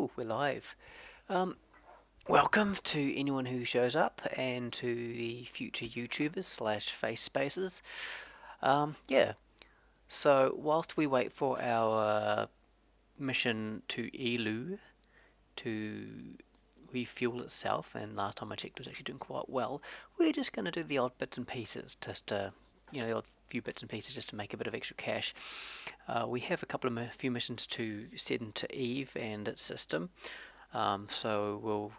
Cool, we're live. Um, Welcome to anyone who shows up and to the future YouTubers slash face spaces. Yeah, so whilst we wait for our mission to Eeloo to refuel itself, and last time I checked it was actually doing quite well, we're just going to do the odd bits and pieces, just to, the odd few bits and pieces just to make a bit of extra cash. We have a couple of few missions to send into Eve and its system. So we'll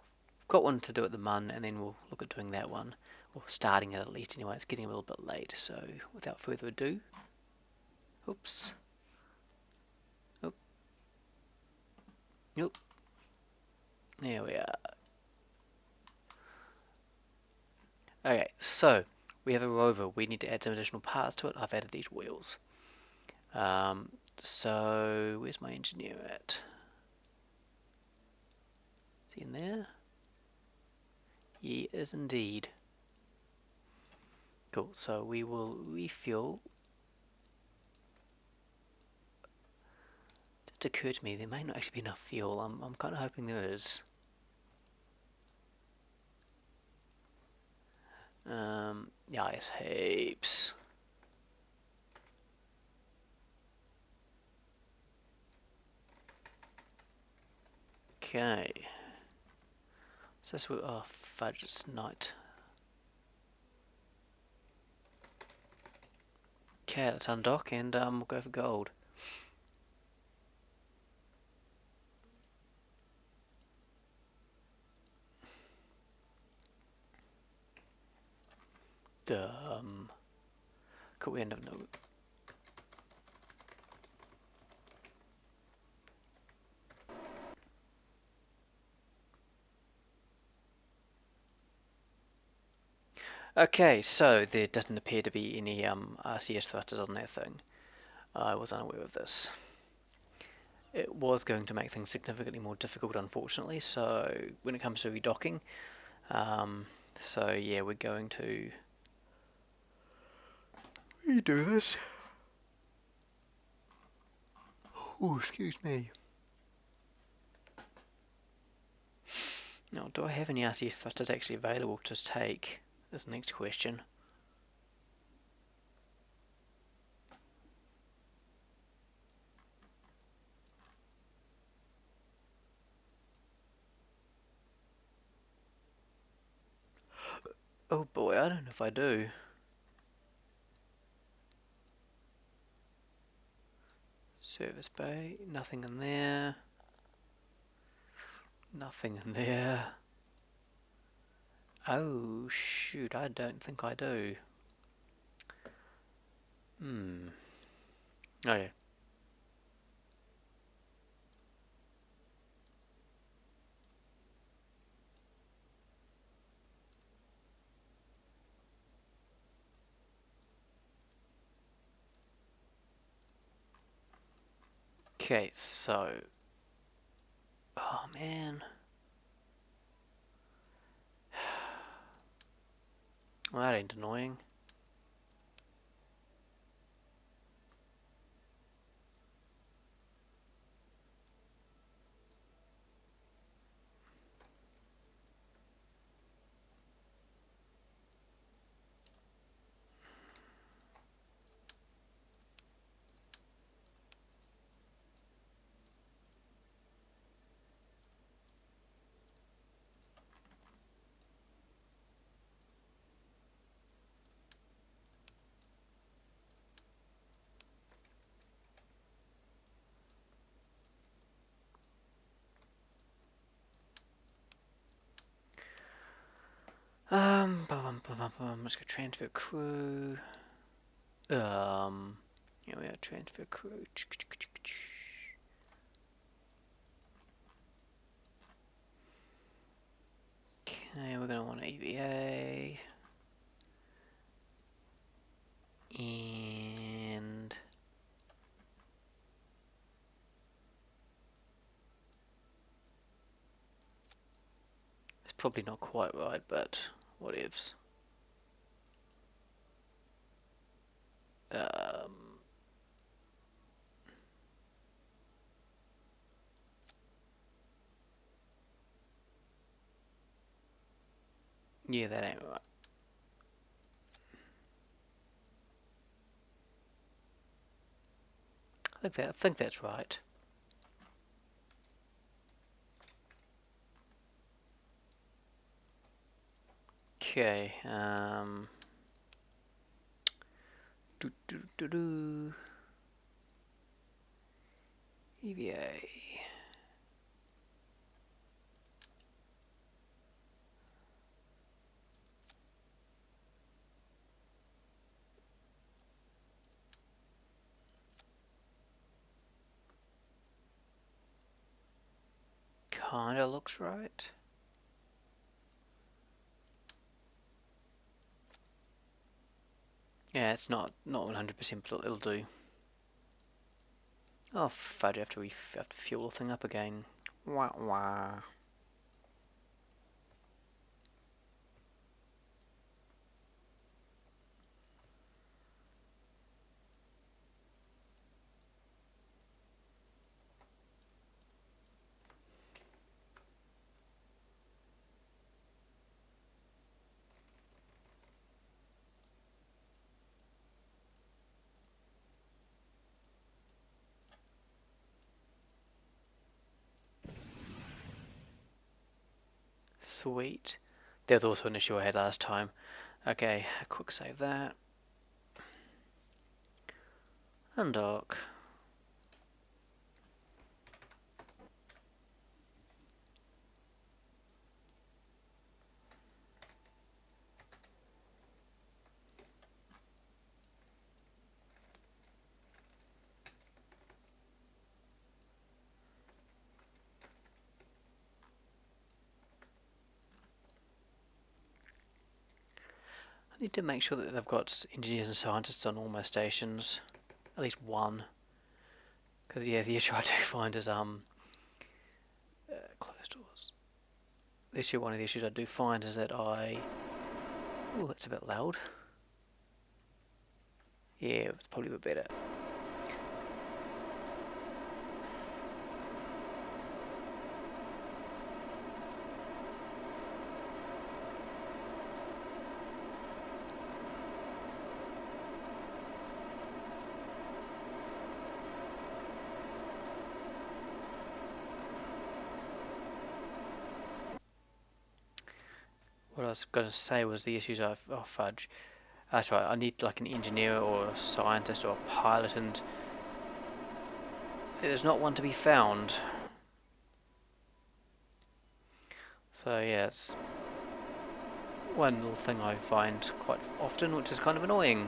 got one to do at the Mun, and then we'll look at doing that one, or starting it at least. Anyway, it's getting a little bit late. So without further ado, oops, oop, oop, there we are. Okay, so we have a rover. We need to add some additional parts to it. I've added these wheels. So where's my engineer at? Is he in there? He is indeed. Cool. So we will refuel. It occurred to me there may not actually be enough fuel. I'm kind of hoping there is. Yeah, it's heaps. Okay. So this will, oh fudge, it's night. Okay, let's undock and we'll go for gold. Could we end up no? Okay, so there doesn't appear to be any RCS thrusters on that thing. I was unaware of this. It was going to make things significantly more difficult, unfortunately. So when it comes to redocking, so yeah, we're going to redo this. Oh, excuse me. Now, do I have any RCS thrusters actually available to take? Is the next question. Oh boy, I don't know if I do. Service bay, nothing in there. Nothing in there. Oh shoot, I don't think I do. Okay. Okay, so... Oh man. Well, that ain't annoying. Let's go transfer crew. Yeah, we are transfer crew. Okay, we're gonna want EVA. And... It's probably not quite right, but whatevs. Yeah, that ain't right. I think that's right. Okay. Do do do do. EVA. Kinda looks right. Yeah, it's not 100%, but it'll do. Oh fudge! I have to fuel the thing up again. Wah wah. Sweet. There's also an issue I had last time. Okay, quick save that. Undock. I need to make sure that they've got engineers and scientists on all my stations. At least one. Because yeah, the issue I do find is closed doors. One of the issues I do find is that oh, that's a bit loud. Yeah, it's probably a bit better. What I was going to say was the issues I've... Oh, fudge. That's right, I need like an engineer or a scientist or a pilot, and there's not one to be found. So yeah, it's one little thing I find quite often, which is kind of annoying.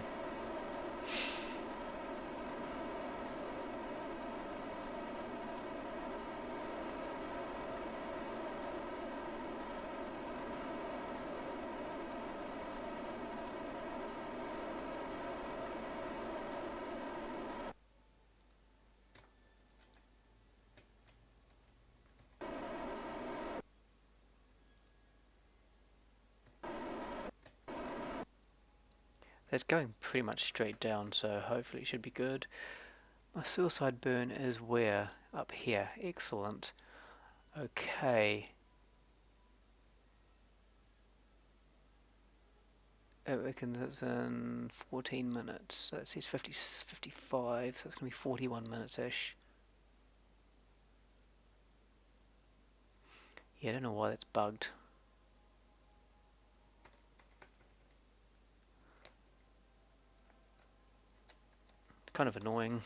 It's going pretty much straight down, so hopefully it should be good. My suicide burn is where? Up here. Excellent. Okay. It reckons it's in 14 minutes. So it says 55, so it's going to be 41 minutes-ish. Yeah, I don't know why that's bugged. It's kind of annoying.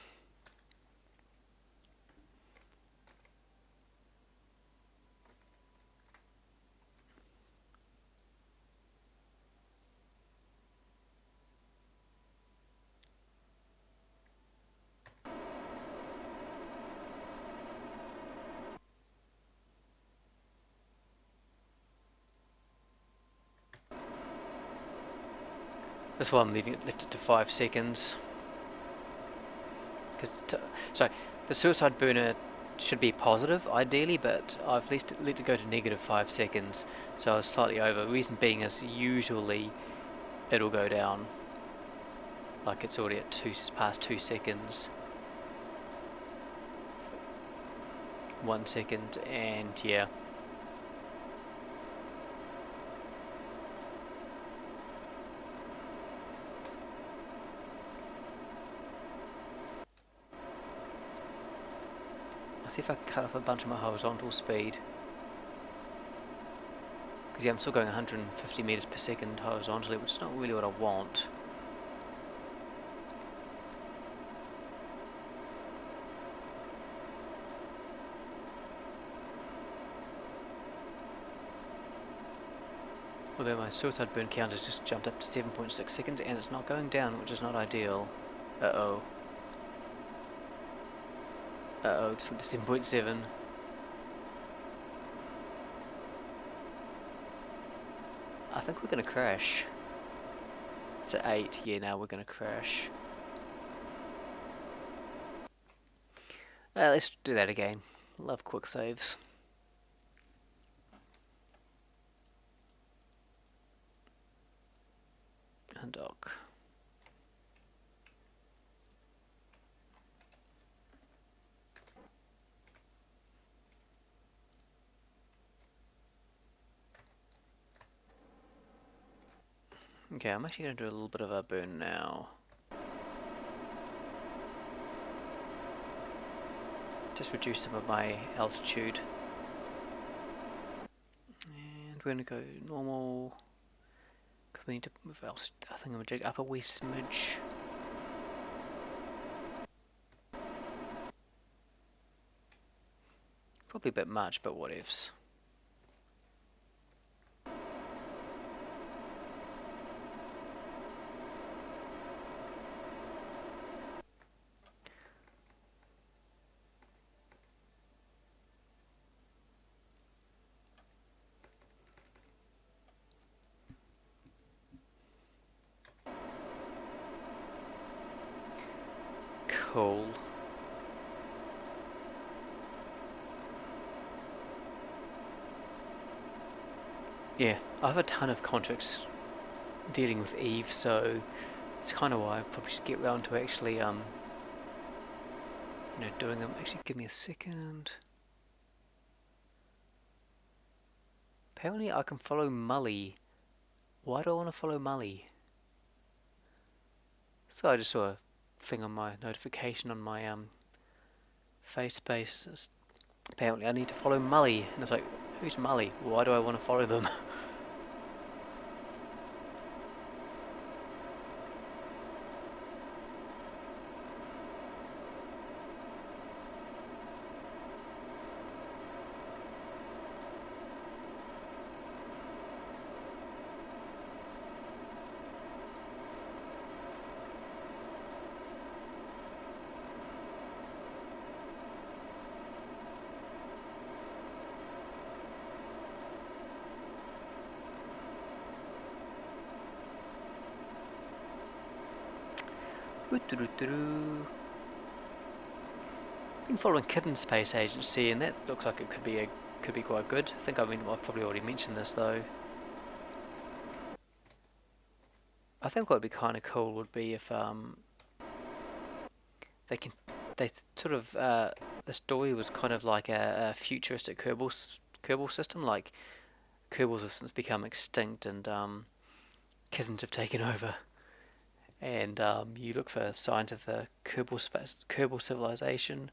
That's why I'm leaving it left it to 5 seconds. Sorry, the suicide burner should be positive ideally, but I've let it go to negative 5 seconds, so I was slightly over. Reason being is usually it'll go down. Like it's already at past 2 seconds. 1 second, and yeah. See if I can cut off a bunch of my horizontal speed. Because yeah, I'm still going 150 meters per second horizontally, which is not really what I want. Although my suicide burn count has just jumped up to 7.6 seconds and it's not going down, which is not ideal. Uh-oh. Uh-oh, just went to 7.7. I think we're going to crash. It's at 8. Yeah, now we're going to crash. Let's do that again. Love quick saves. Undock. Okay, I'm actually going to do a little bit of a burn now. Just reduce some of my altitude. And we're going to go normal. Because we need to move else. I think I'm going to dig up a wee smidge. Probably a bit much, but whatevs. Cool. Yeah, I have a ton of contracts dealing with Eve, so it's kind of why I probably should get round to actually, doing them. Actually, give me a second. Apparently I can follow Mully. Why do I want to follow Mully? So I just saw a thing on my notification on my face space. Apparently I need to follow Mully, and I was like, who's Mully? Why do I want to follow them? Been following Kitten Space Agency, and that looks like it could be quite good. I think I've probably already mentioned this though. I think what would be kind of cool would be if they sort of the story was kind of like a futuristic Kerbal system, like Kerbals have since become extinct and kittens have taken over, and you look for signs of the Kerbal civilization.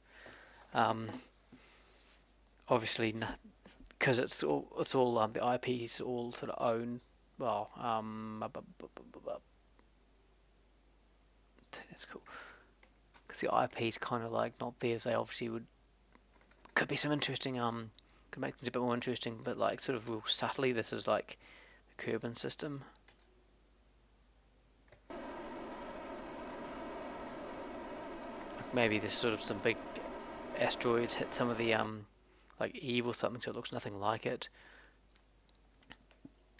Obviously, because it's all the IPs all sort of owned. Well, that's cool. Because the IP's kind of like not theirs. They obviously could be some interesting could make things a bit more interesting, but like sort of real subtly. This is like the Kerbin system. Maybe there's sort of some big asteroids hit some of the like Eve or something, so it looks nothing like it.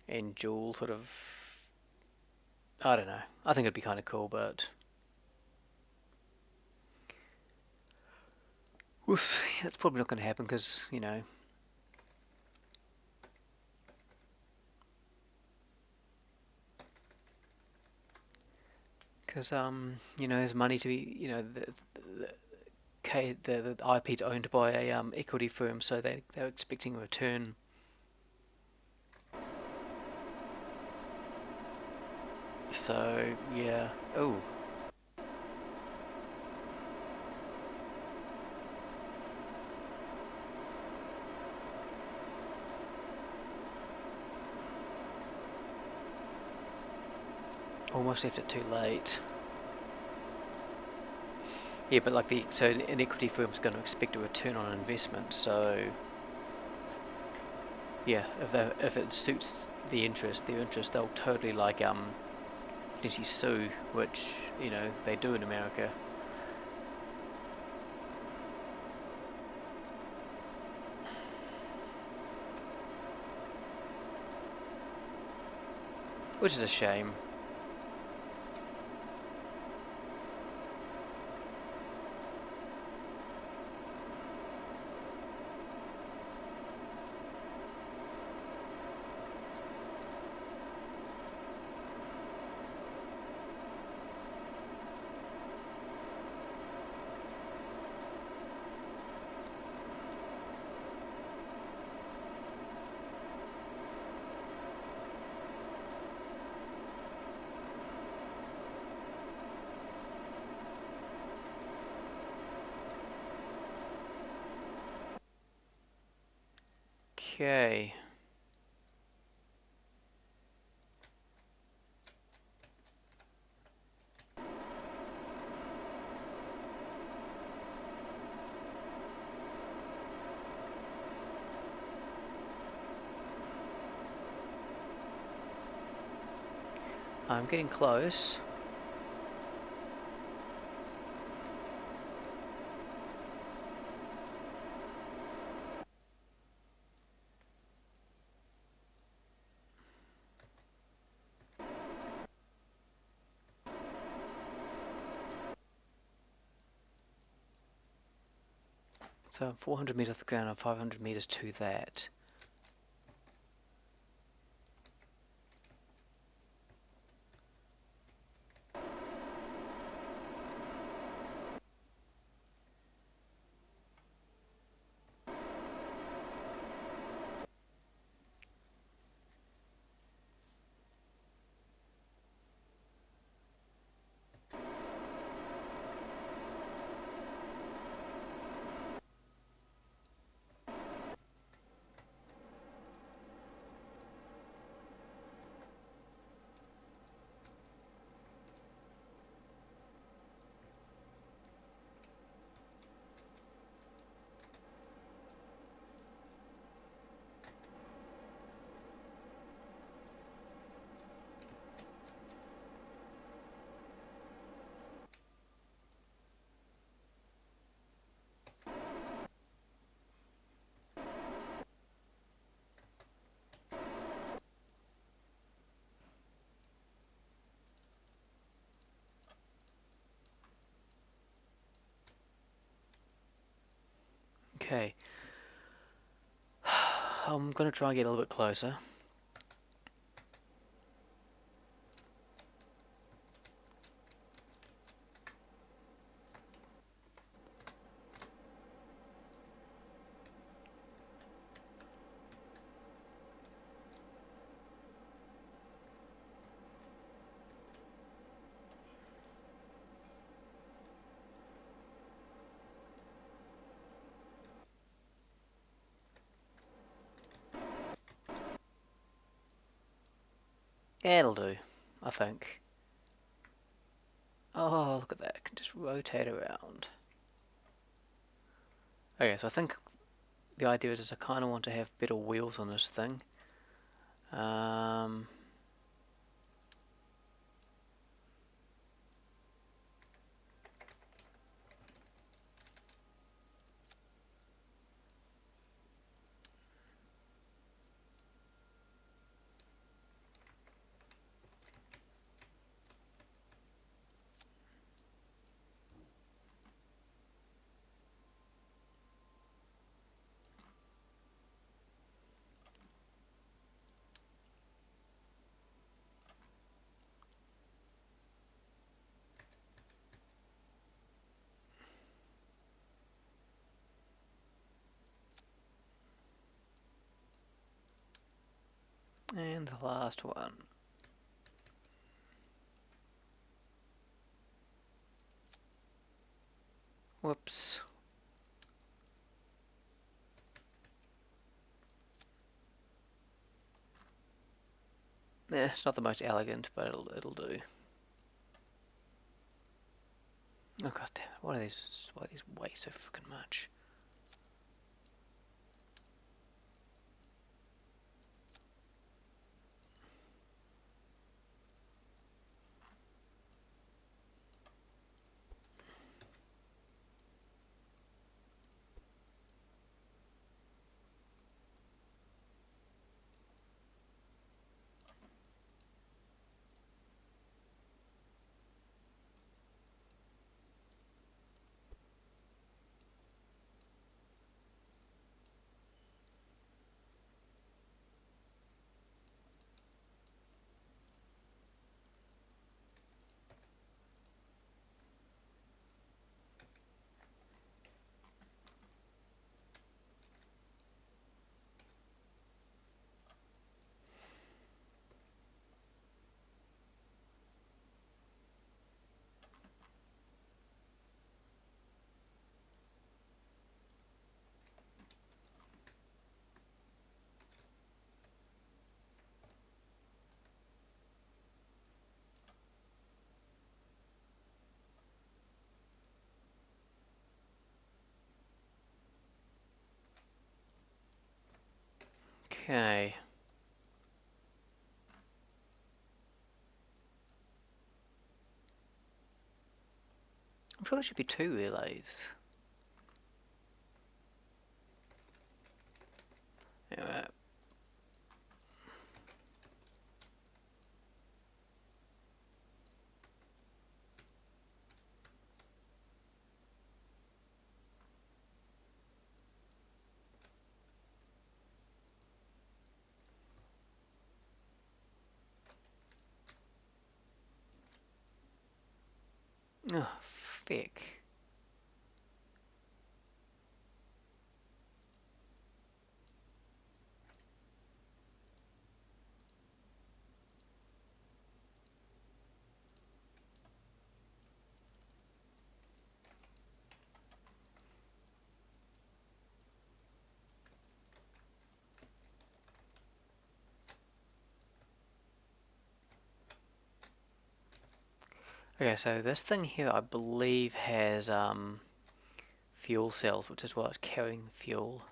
And Joule sort of, I don't know. I think it'd be kind of cool, but we'll see. That's probably not going to happen because there's money to be, the IP's owned by a equity firm, so they're expecting a return. So yeah. Oh. Almost left it too late. Yeah, but like so an equity firm's going to expect a return on investment. So yeah, if it suits their interest, they'll totally like potentially sue, which they do in America. Which is a shame. Okay. I'm getting close. So 400 meters off the ground and 500 meters to that. Okay. I'm going to try and get a little bit closer. Yeah, it'll do, I think. Oh, look at that. I can just rotate around. Okay, so I think the idea is I kind of want to have better wheels on this thing. Um, and the last one. Whoops. It's not the most elegant, but it'll do. Oh god damn it! Why do these weigh so freaking much? Okay. I'm sure there should be two relays. Anyway. Oh, feck. Okay, so this thing here I believe has fuel cells, which is why it's carrying fuel.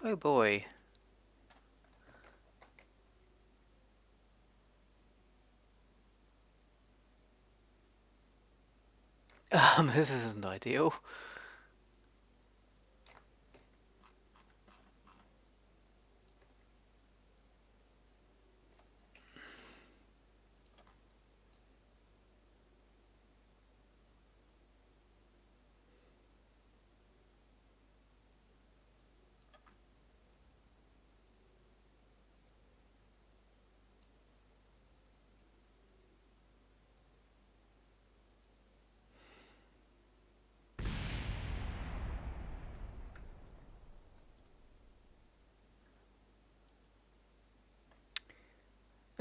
Oh boy. This isn't ideal.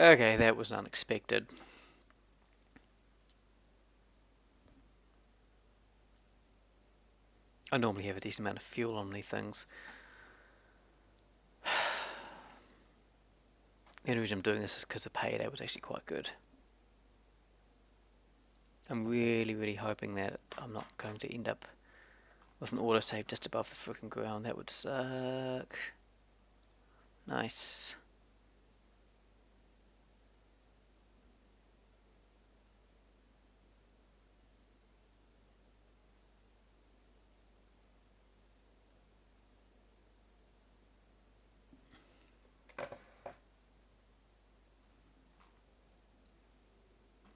Okay, that was unexpected. I normally have a decent amount of fuel on these things. The only reason I'm doing this is because the payday was actually quite good. I'm really hoping that I'm not going to end up with an autosave just above the freaking ground. That would suck. Nice.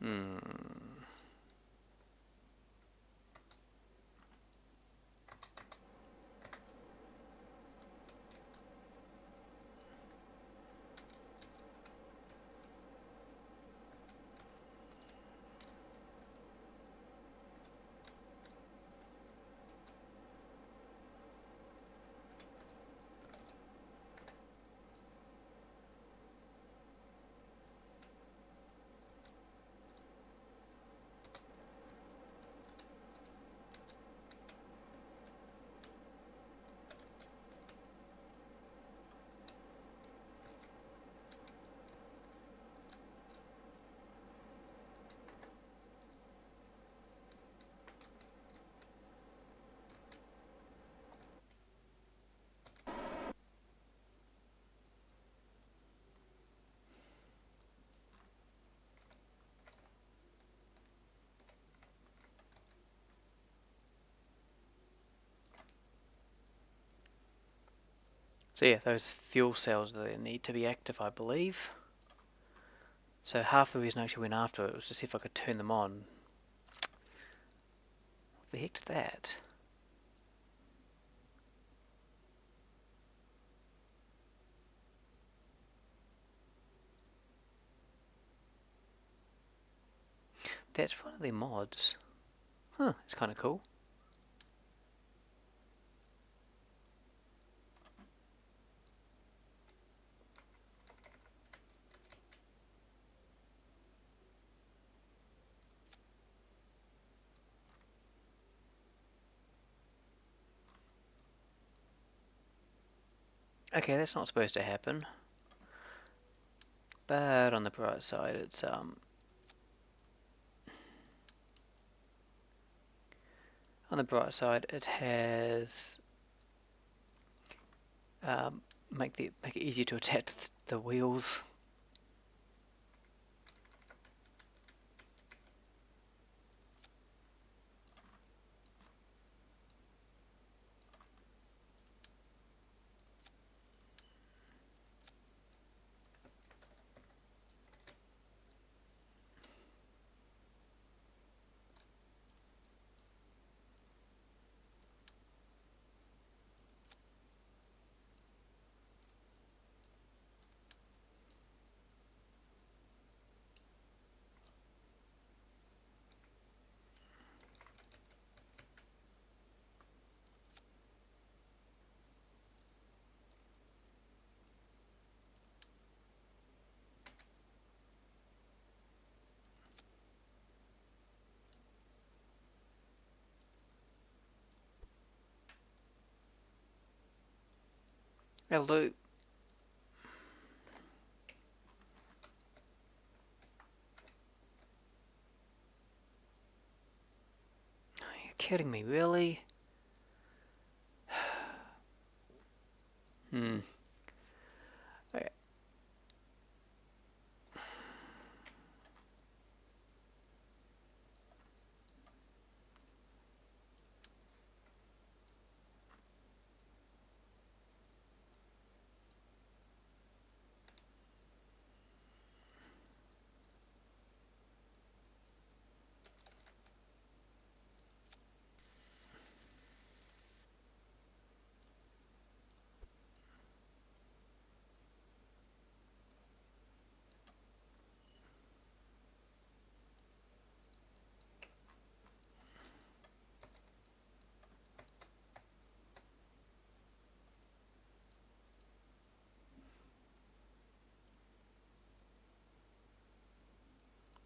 Hmm. So yeah, those fuel cells they need to be active, I believe. So half the reason I actually went after it was to see if I could turn them on. What the heck's that? That's one of their mods. Huh, it's kind of cool. Okay, that's not supposed to happen. But on the bright side, it's on the bright side, it has make it easier to attach the wheels. Eeloo, are you kidding me, really? Hmm. Okay.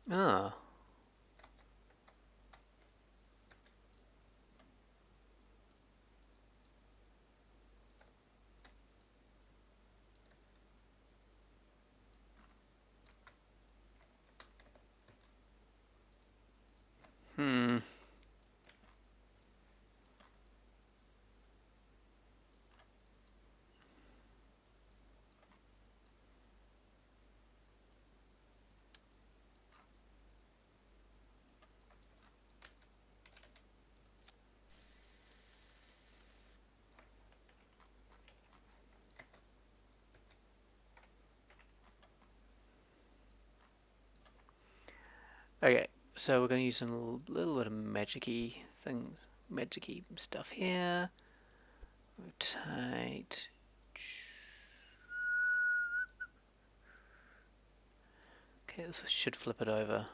Ah. Hmm. Okay, so we're going to use a little bit of magicy stuff here. Rotate. Okay, this should flip it over.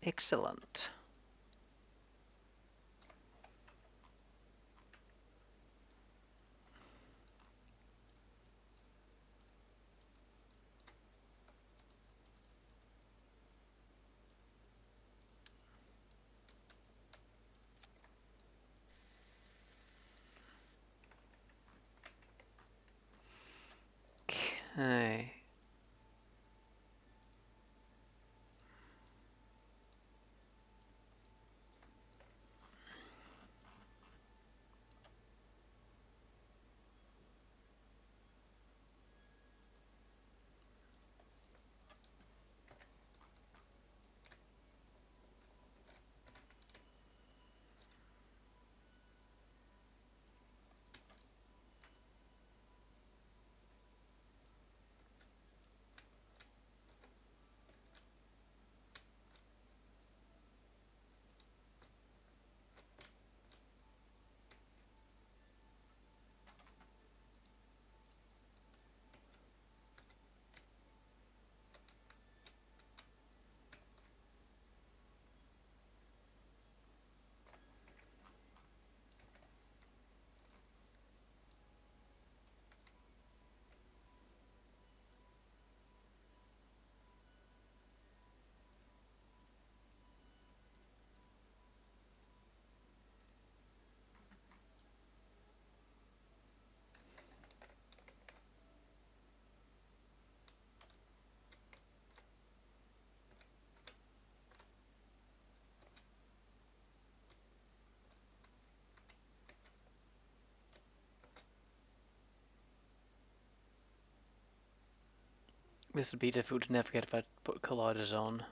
Excellent. Okay. This would be difficult to navigate if I put colliders on.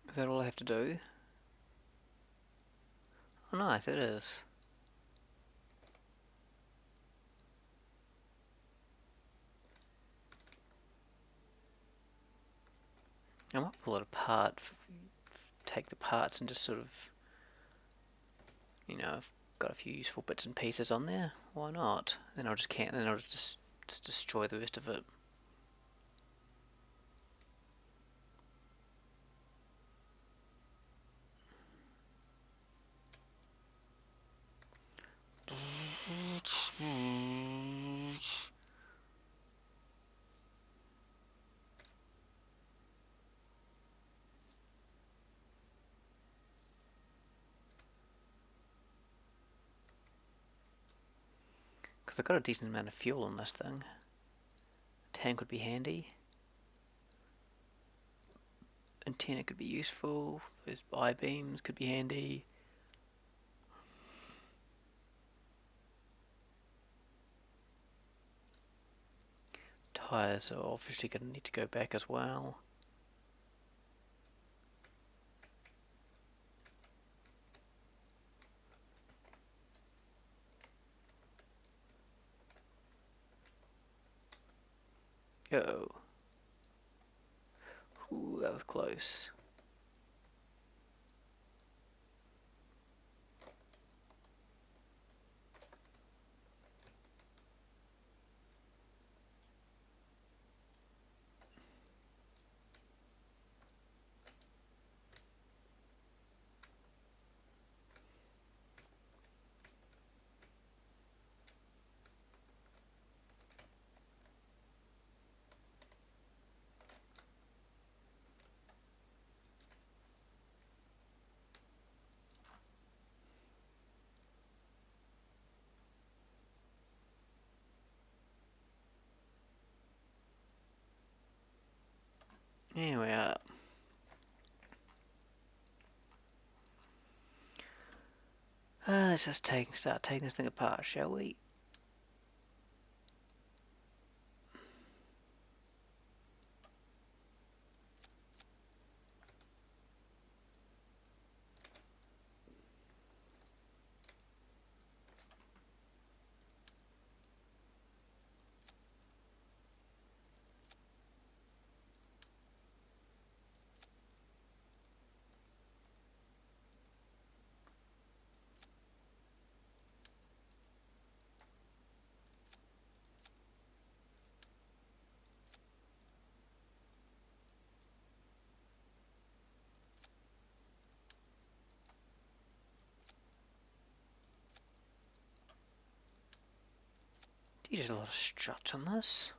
Is that all I have to do? Oh, nice, it is. I might pull it apart, take the parts and just sort of, I've got a few useful bits and pieces on there. Why not? Then I'll just destroy the rest of it. Because I've got a decent amount of fuel on this thing. A tank would be handy. Antenna could be useful. Those I-beams could be handy. Tires are obviously going to need to go back as well. Oh. Ooh, that was close. Here we are. Let's just start taking this thing apart, shall we? There's a lot of struts on this.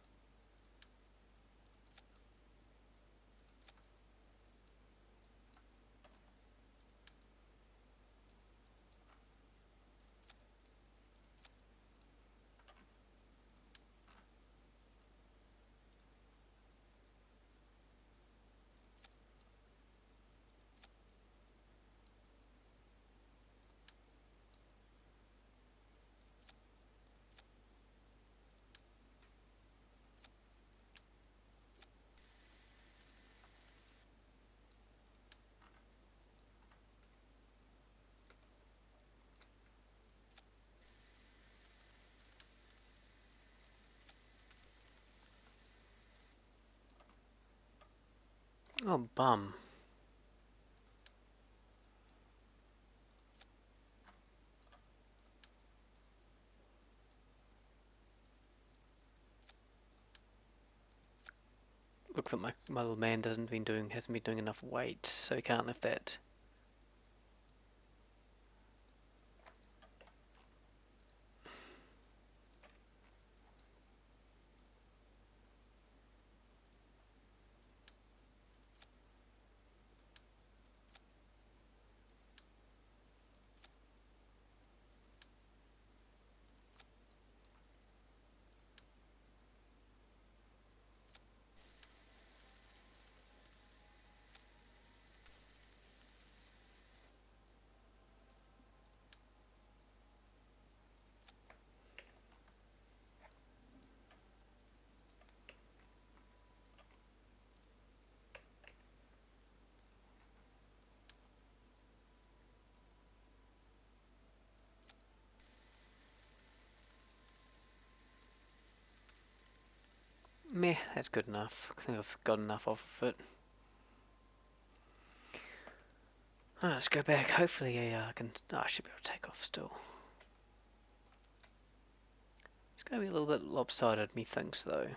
Oh, bum. Looks like my little man hasn't been doing enough weights, so he can't lift that. Meh, that's good enough. I think I've got enough off of it. Alright, let's go back. Hopefully I can... Oh, I should be able to take off still. It's going to be a little bit lopsided, methinks, though.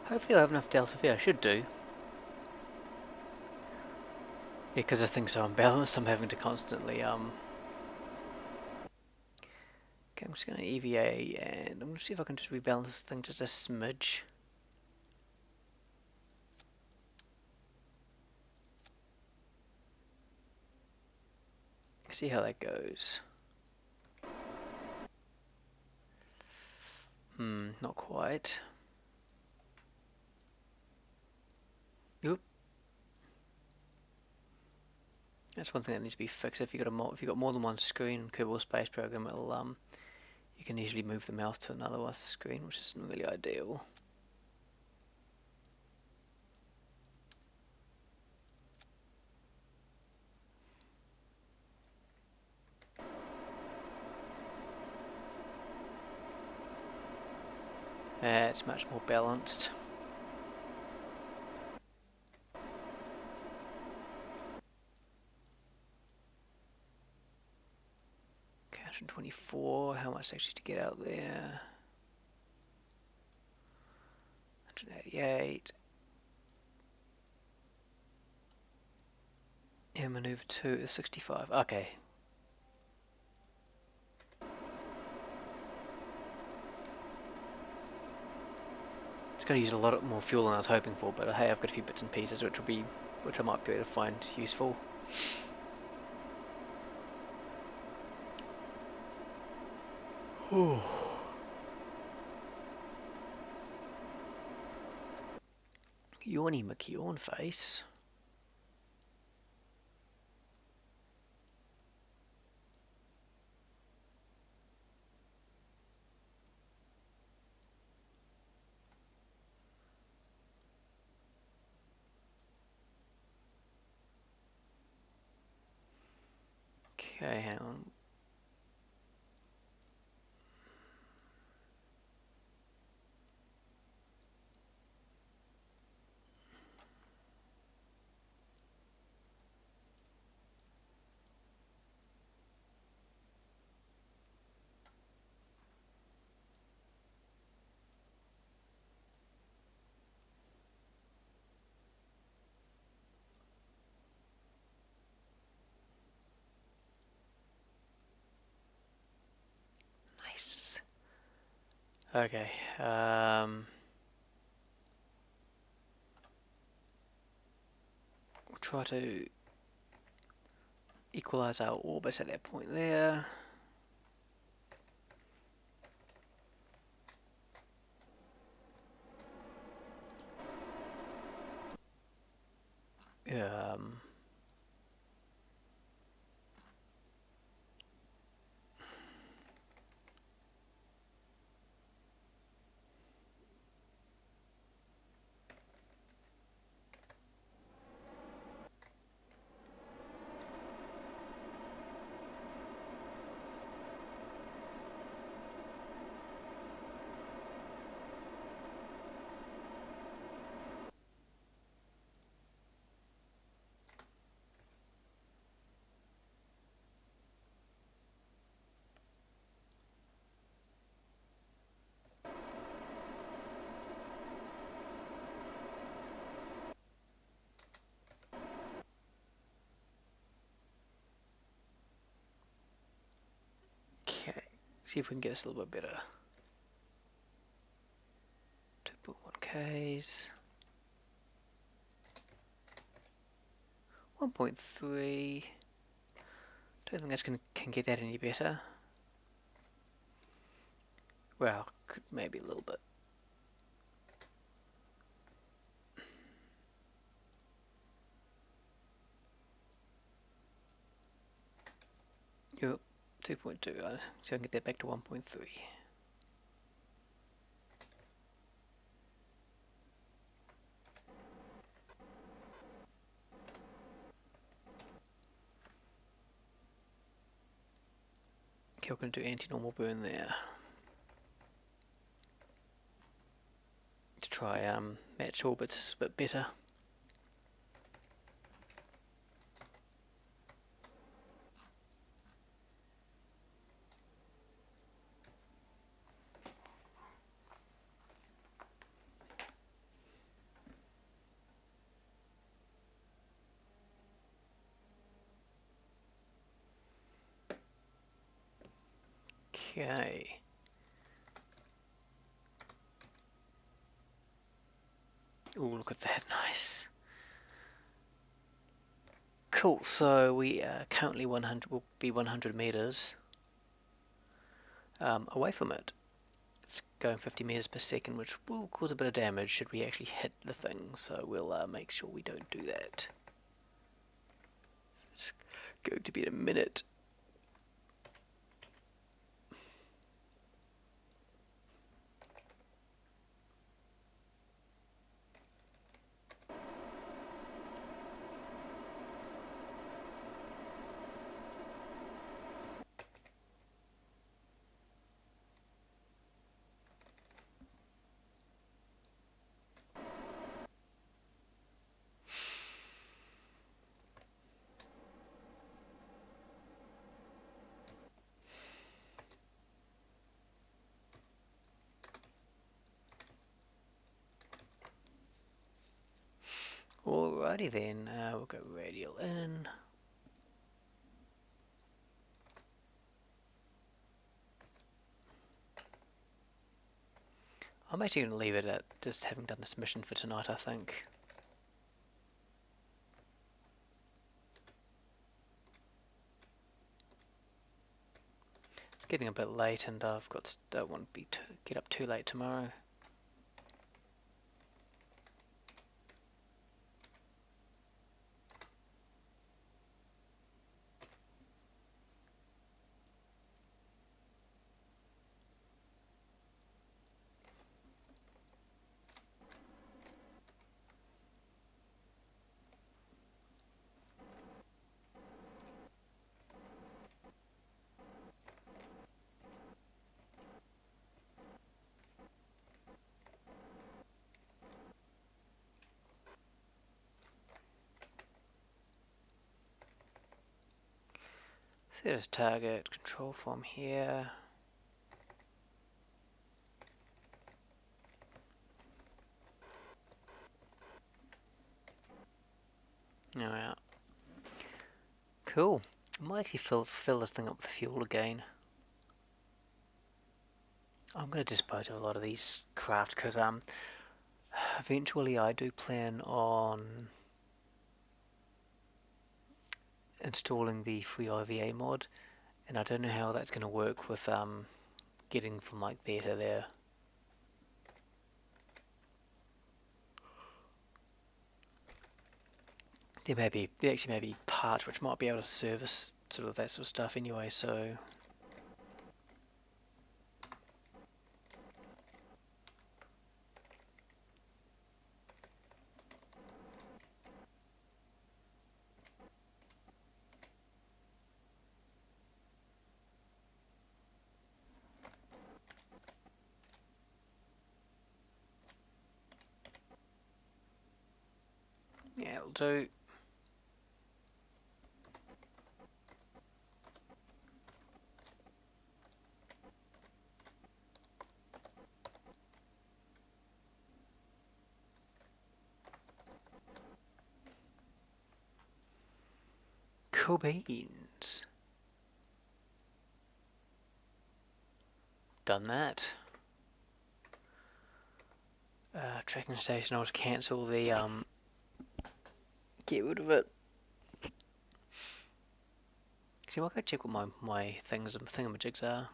Hopefully I'll have enough delta V. I should do. Yeah, because the thing's so unbalanced, I'm having to constantly Okay, I'm just going to EVA and I'm going to see if I can just rebalance this thing just a smidge. See how that goes. Not quite. Oop. That's one thing that needs to be fixed. If you got more than one screen in Kerbal Space Program, it'll you can easily move the mouse to another screen, which isn't really ideal. It's much more balanced. Okay, 124. How much actually to get out there? 188. And maneuver 2 is 65. Okay. It's going to use a lot more fuel than I was hoping for, but hey, I've got a few bits and pieces which I might be able to find useful. Yawny McYawn face. Okay, hang on. Nice. Okay. We'll try to equalize our orbit at that point there. Um, okay. See if we can get this a little bit better. 2.1 Ks. 1.3. Don't think that's can get that any better. Well, could maybe a little bit. Yep, 2.2. So I can get that back to 1.3. Okay, we're going to do anti-normal burn there. To try match orbits a bit better. Okay. Oh, look at that, nice. Cool, so we are currently 100, will be 100 meters away from it. It's going 50 meters per second, which will cause a bit of damage should we actually hit the thing, so we'll make sure we don't do that. It's going to be in a minute. Alrighty then, we'll go radial in. I'm actually going to leave it at just having done this mission for tonight, I think. It's getting a bit late and don't want to get up too late tomorrow. Set as target, control from here. Alright. Cool. I might actually fill this thing up with fuel again. I'm going to dispose of a lot of these craft because eventually I do plan on installing the free IVA mod, and I don't know how that's going to work with getting from like there to there. There actually may be parts which might be able to service sort of that sort of stuff anyway, so yeah, it'll do. Cool beans. Done that. Tracking station, I'll just cancel the get rid of it. See, I'll go check what my thingamajigs are.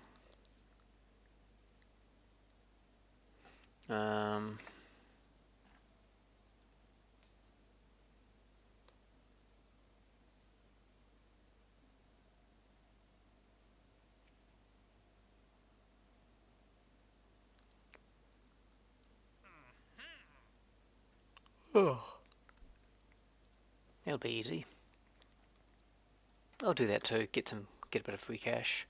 Oh. It'll be easy. I'll do that too. Get a bit of free cash.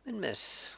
And miss.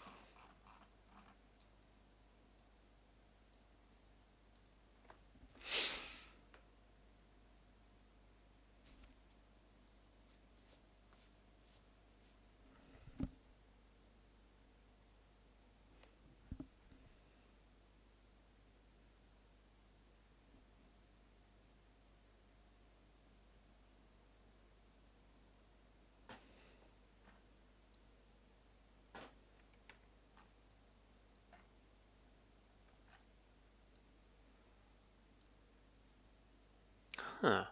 Huh.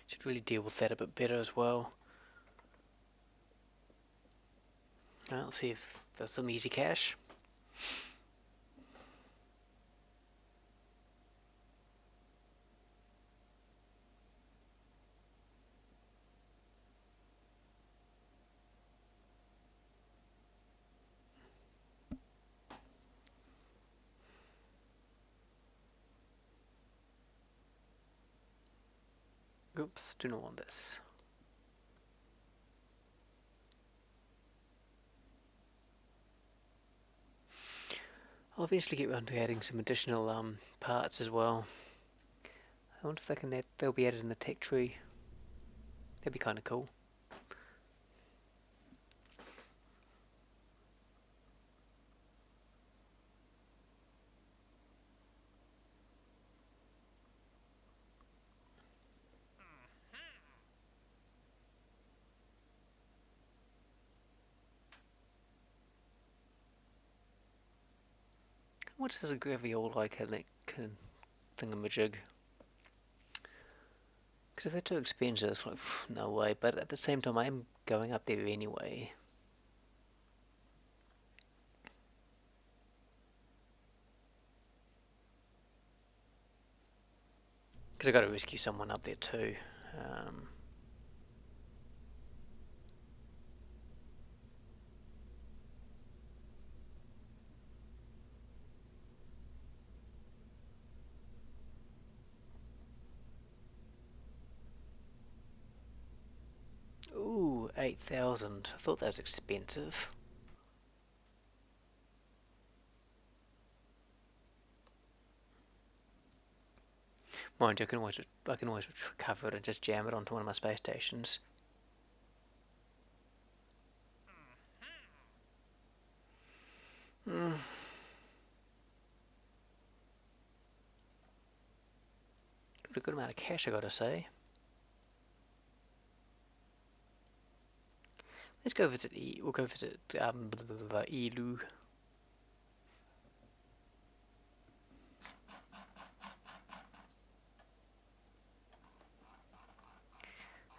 Should really deal with that a bit better as well. Let's see if there's some easy cash. Oops, do not want this. I'll eventually get around to adding some additional parts as well. I wonder if they'll be added in the tech tree. That'd be kind of cool. What is a graviol like thingamajig? Because if they're too expensive, it's like, no way. But at the same time, I'm going up there anyway. Because I've got to rescue someone up there too. Ooh, 8,000. I thought that was expensive. Mind you, I can always recover it and just jam it onto one of my space stations. Got a good amount of cash, I gotta say. Let's go visit we'll go visit Eeloo.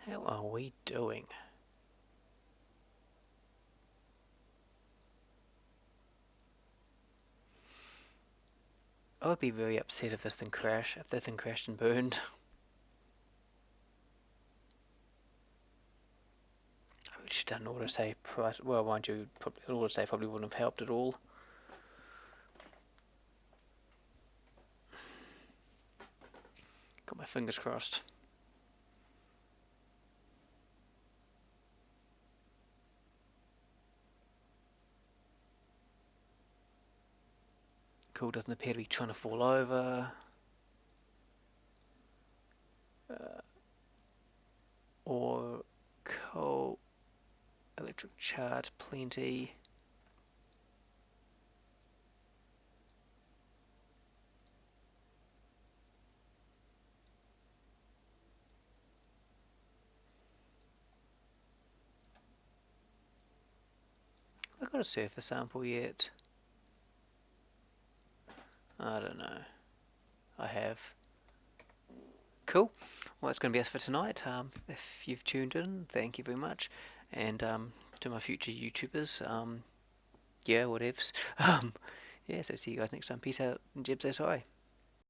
How are we doing? I would be very upset if this thing crashed and burned. I would have done an autosave price. Well, mind you, an autosave probably wouldn't have helped at all. Got my fingers crossed. Cool, doesn't appear to be trying to fall over. Or coal, electric charge, plenty. Have I got a surface sample yet? I don't know. I have. Cool. Well, that's going to be us for tonight. If you've tuned in, thank you very much. And to my future YouTubers, yeah, whatevs. Yeah, so see you guys next time. Peace out and jibs as high.